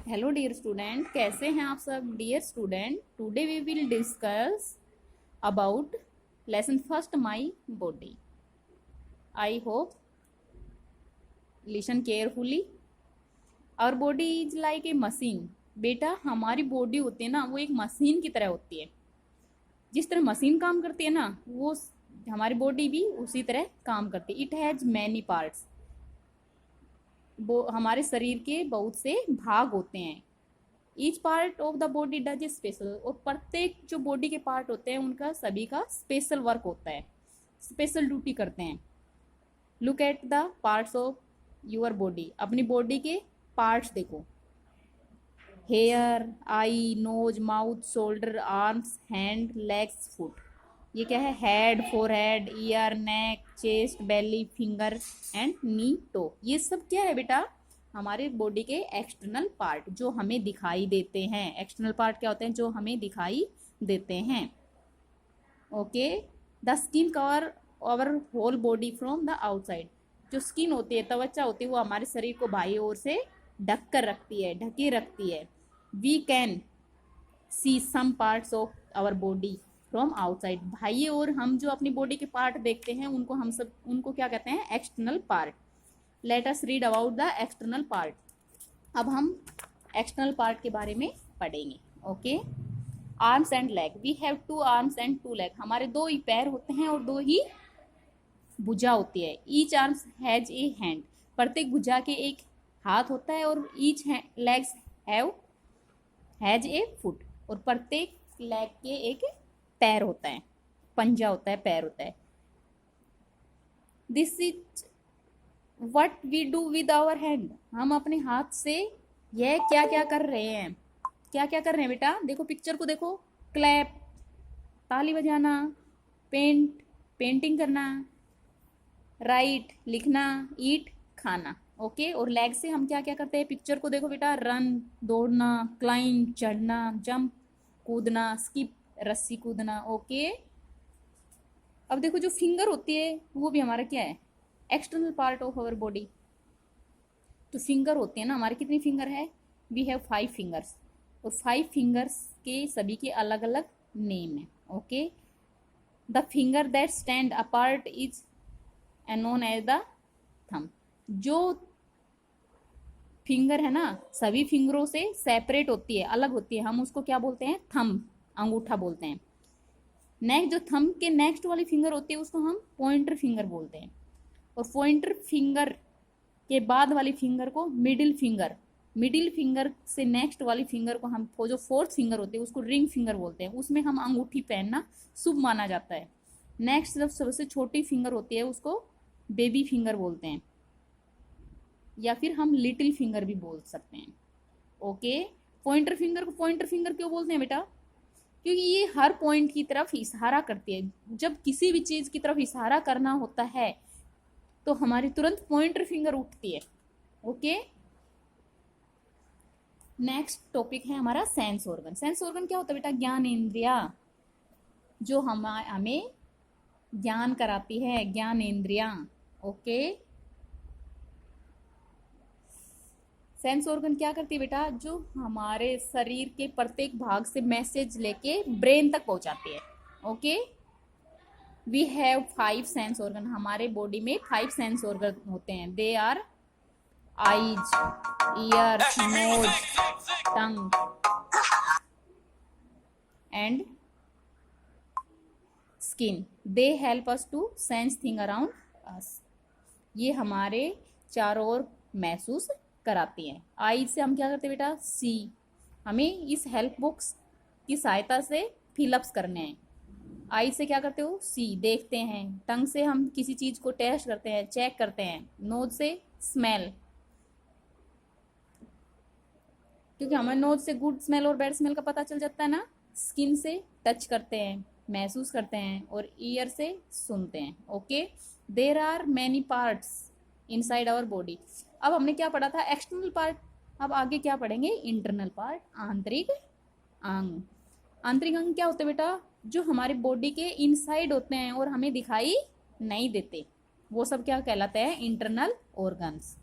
Hello dear student, कैसे हैं आप सब। Dear student, today we will discuss about lesson first my body. I hope listen carefully. Our body is like a machine. बेटा, हमारी body होती है ना, वो एक मशीन की तरह होती है। जिस तरह मशीन काम करती है ना, वो हमारी बॉडी भी उसी तरह काम करती है। It has many parts. वो हमारे शरीर के बहुत से भाग होते हैं। Each part of the body does a special. और प्रत्येक जो बॉडी के पार्ट होते हैं उनका सभी का स्पेशल वर्क होता है, स्पेशल ड्यूटी करते हैं। Look at the parts of your body. अपनी बॉडी के पार्ट्स देखो। Hair, eye, nose, mouth, shoulder, arms, hand, legs, foot. ये क्या है? Head, forehead, ear, neck, chest, belly, finger and knee, toe. ये सब क्या है बेटा? हमारे बॉडी के एक्सटर्नल पार्ट जो हमें दिखाई देते हैं। एक्सटर्नल पार्ट क्या होते हैं? जो हमें दिखाई देते हैं। Okay. The skin cover our whole body from the outside. जो स्किन होती है, त्वचा होती है, वो हमारे शरीर को बाहरी ओर से ढक कर रखती है, ढके रखती है। We can see some parts of our body from outside. बाह्य और हम जो अपनी बॉडी के पार्ट देखते हैं उनको क्या कहते हैं? External part. Let us read about the external part. अब हम एक्सटर्नल पार्ट के बारे में पढ़ेंगे। Okay. Arms and leg. We have 2 arms and 2 leg. हमारे 2 ही पैर होते हैं और 2 ही भुजा होती है। Each arms has a hand. प्रत्येक भुजा के एक हाथ होता है। और each legs has a foot. और प्रत्येक लेग के एक पैर होता है, पंजा होता है, पैर होता है। This is what we do with our hand. हम अपने हाथ से यह क्या क्या कर रहे हैं? क्या क्या कर रहे हैं बेटा? देखो पिक्चर को देखो। क्लैप, ताली बजाना, पेंटिंग करना, राइट, लिखना, ईट, खाना। ओके। और लेग से हम क्या क्या करते हैं? पिक्चर को देखो बेटा। रन, दौड़ना, क्लाइंब, चढ़ना, जंप, कूदना, स्किप, रस्सी कूदना। ओके। अब देखो जो फिंगर होती है वो भी हमारा क्या है? External part of our body. तो फिंगर होते हैं ना हमारे। कितनी फिंगर है? We have 5 fingers. और 5 फिंगर्स के सभी के अलग अलग नेम है। Okay. The finger that stand apart is known as the thumb. जो फिंगर है ना, सभी फिंगरों से सेपरेट होती है, अलग होती है, हम उसको क्या बोलते हैं? थंब, अंगूठा बोलते हैं। नेक्स्ट, जो थंब के नेक्स्ट वाली फिंगर होती है उसको हम पॉइंटर फिंगर बोलते हैं। और पॉइंटर फिंगर के बाद वाली फिंगर को मिडिल फिंगर से नेक्स्ट वाली फिंगर को हम, जो 4th फिंगर होती है उसको रिंग फिंगर बोलते हैं। उसमें हम अंगूठी पहनना शुभ माना जाता है। नेक्स्ट, जब सबसे छोटी फिंगर होती है उसको बेबी फिंगर बोलते हैं, या फिर हम लिटिल फिंगर भी बोल सकते हैं। ओके। पॉइंटर फिंगर को पॉइंटर फिंगर क्यों बोलते हैं बेटा? क्योंकि ये हर पॉइंट की तरफ इशारा करती है। जब किसी भी चीज की तरफ इशारा करना होता है तो हमारी तुरंत पॉइंटर फिंगर उठती है। ओके। नेक्स्ट टॉपिक है हमारा सेंस ऑर्गन। सेंस ऑर्गन क्या होता है बेटा? ज्ञान इंद्रिया, जो हमें ज्ञान कराती है, ज्ञान इंद्रिया। ओके। सेंस ऑर्गन क्या करती है बेटा? जो हमारे शरीर के प्रत्येक भाग से मैसेज लेके ब्रेन तक पहुंचाती है। Okay. We have 5 sense organ. हमारे बॉडी में 5 सेंस ऑर्गन होते हैं। They are eyes, ear, nose, tongue and skin. They help us to sense thing around us. ये हमारे चारों ओर महसूस कराती हैं। आई से हम क्या करते हैं बेटा? सी। हमें इस हेल्प बॉक्स की सहायता से फिलअप्स करने हैं। आई से क्या करते हो? सी, देखते हैं। टंग से हम किसी चीज को टेस्ट करते हैं, चेक करते हैं। नोज से स्मेल, क्योंकि हमें नोज से गुड स्मेल और बैड स्मेल का पता चल जाता है ना। स्किन से टच करते हैं, महसूस करते हैं। और ईयर से सुनते हैं। Okay. There are many parts inside our body. अब हमने क्या पढ़ा था? External part. अब आगे क्या पढ़ेंगे? इंटरनल पार्ट, आंतरिक अंग। आंतरिक अंग क्या होते हैं बेटा? जो हमारे बॉडी के इनसाइड होते हैं और हमें दिखाई नहीं देते, वो सब क्या कहलाते हैं? Internal organs.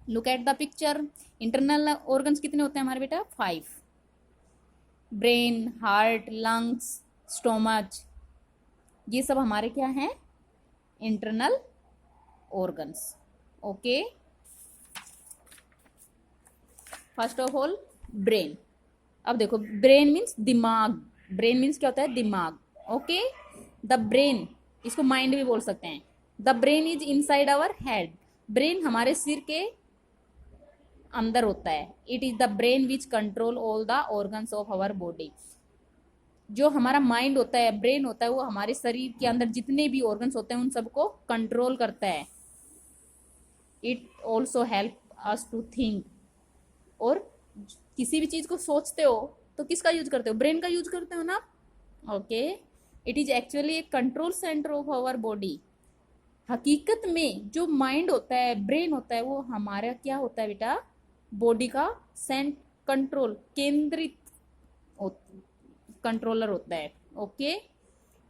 Look at the picture. Internal organs कितने होते हैं हमारे बेटा? 5। ब्रेन, हार्ट, लंग्स, स्टोमच, ये सब हमारे क्या हैं? Internal organs. Okay, first of all brain. अब देखो, ब्रेन मीन्स दिमाग। ब्रेन मीन्स क्या होता है? दिमाग। ओके, द ब्रेन, इसको माइंड भी बोल सकते हैं। The brain is inside our head. Brain हमारे सिर के अंदर होता है। It is the brain which control all the organs of our body. जो हमारा माइंड होता है, ब्रेन होता है, वो हमारे शरीर के अंदर जितने भी ऑर्गन्स होते हैं उन सबको कंट्रोल करता है। It also help us to think. और किसी भी चीज को सोचते हो तो किसका यूज करते हो? ब्रेन का यूज करते हो ना। Okay, it is actually a control centre of our body. हकीकत में जो माइंड होता है, ब्रेन होता है, वो हमारा क्या होता है बेटा? बॉडी का कंट्रोल, केंद्रित कंट्रोलर होता है। ओके,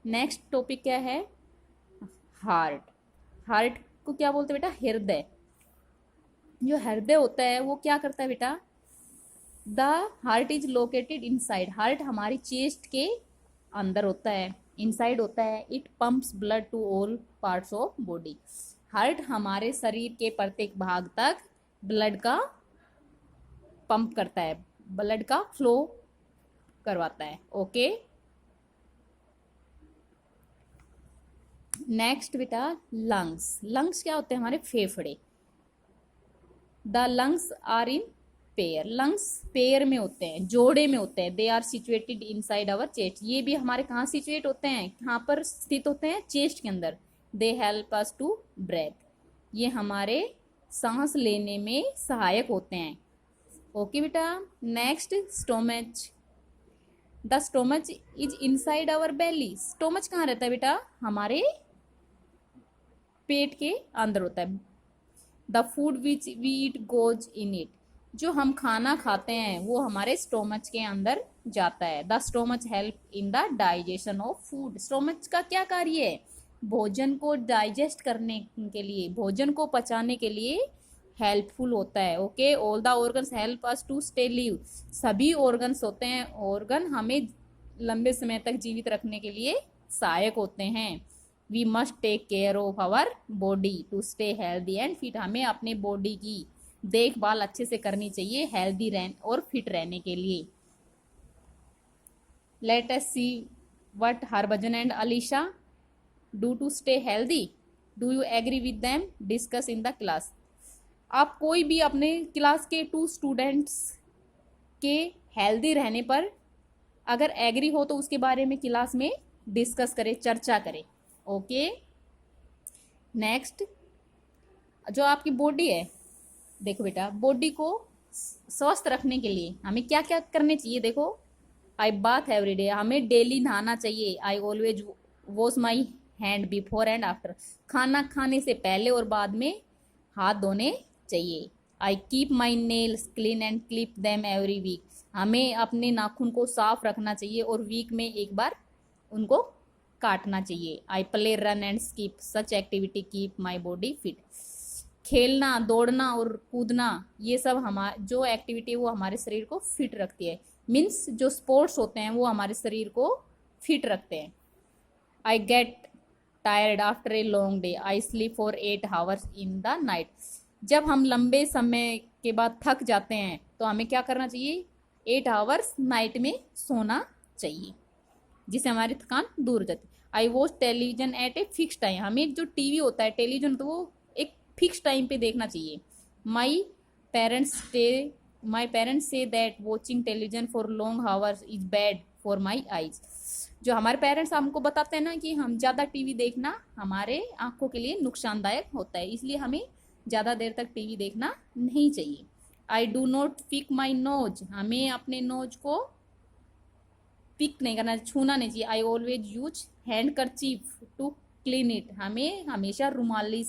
नेक्स्ट टॉपिक क्या है? हार्ट। हार्ट को क्या बोलते हैं बेटा? हृदय। जो हृदय होता है वो क्या करता है बेटा? The heart is located inside. Heart हमारी चेस्ट के अंदर होता है, इनसाइड होता है। It pumps blood to all parts of body. Heart हमारे शरीर के प्रत्येक भाग तक ब्लड का पंप करता है, ब्लड का फ्लो करवाता है। ओके, नेक्स्ट बेटा लंग्स। लंग्स क्या होते हैं? हमारे फेफड़े। The lungs are in pair. Lungs pair में होते हैं, जोड़े में होते हैं। They are situated inside our chest. ये भी हमारे कहाँ सिचुएट होते हैं? कहाँ पर स्थित होते हैं? चेस्ट के अंदर। They help us to breathe. ये हमारे सांस लेने में सहायक होते हैं। ओके बेटा, next stomach. The stomach is inside our belly. Stomach कहाँ रहता है बेटा? हमारे पेट के अंदर होता है। The food which we eat goes in it. जो हम खाना खाते हैं वो हमारे स्टोमच के अंदर जाता है। The stomach help in the digestion of food. Stomach का क्या कार्य है? भोजन को डाइजेस्ट करने के लिए, भोजन को पचाने के लिए हेल्पफुल होता है। ओके, all the organs help us to stay live. सभी ऑर्गन्स होते हैं, ऑर्गन हमें लंबे समय तक जीवित रखने के लिए सहायक होते हैं। We must take care of our body to stay healthy and fit. हमें अपने बॉडी की देखभाल अच्छे से करनी चाहिए हेल्दी और फिट रहने के लिए। Let us see what Harbhajan and Alisha do to stay healthy. Do you agree with them? Discuss in the class. आप कोई भी अपने क्लास के 2 स्टूडेंट्स के हेल्दी रहने पर अगर एग्री हो तो उसके बारे में क्लास में डिस्कस करें, चर्चा करें। ओके, नेक्स्ट जो आपकी बॉडी है, देखो बेटा, बॉडी को स्वस्थ रखने के लिए हमें क्या क्या करने चाहिए? देखो, आई बाथ एवरीडे। हमें डेली नहाना चाहिए। I always wash my hand before and after. खाना खाने से पहले और बाद में हाथ धोने चाहिए। I keep my nails clean and clip them every week. हमें अपने नाखून को साफ रखना चाहिए और वीक में एक बार उनको काटना चाहिए। I play, run and skip. Such activity keep my body fit. खेलना, दौड़ना और कूदना, ये सब जो एक्टिविटी है वो हमारे शरीर को फिट रखती है। मीन्स जो स्पोर्ट्स होते हैं वो हमारे शरीर को फिट रखते हैं। I get tired after a long day. I sleep for 8 hours in the night. जब हम लंबे समय के बाद थक जाते हैं तो हमें क्या करना चाहिए? 8 आवर्स नाइट में सोना चाहिए, जिससे हमारी थकान दूर हो जाती है। I watch television at a fix time. हमें जो टीवी होता है, टेलीविजन, तो वो एक फिक्स टाइम पे देखना चाहिए। My parents say that watching television for long hours is bad for my eyes. जो हमारे पेरेंट्स हमको बताते हैं ना कि हम ज़्यादा टीवी देखना हमारे आंखों के लिए नुकसानदायक होता है, इसलिए हमें ज़्यादा देर तक टीवी देखना नहीं चाहिए। I do not pick my nose. हमें अपने नोज को पिक नहीं करना, छूना नहीं चाहिए। I always use handkerchief to clean it. हमें हमेशा रुमाल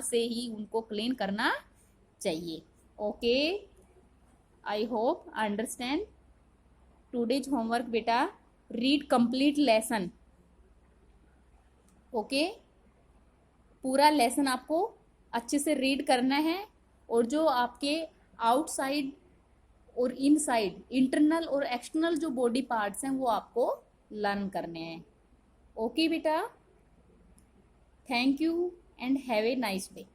से ही उनको क्लीन करना चाहिए। Okay, I hope understand today's homework. बेटा, रीड कंप्लीट लेसन। ओके, पूरा लेसन आपको अच्छे से रीड करना है और जो आपके आउटसाइड और इनसाइड, इंटरनल और एक्सटर्नल जो बॉडी पार्ट्स हैं वो आपको लर्न करने हैं। ओके बेटा, thank you and have a nice day.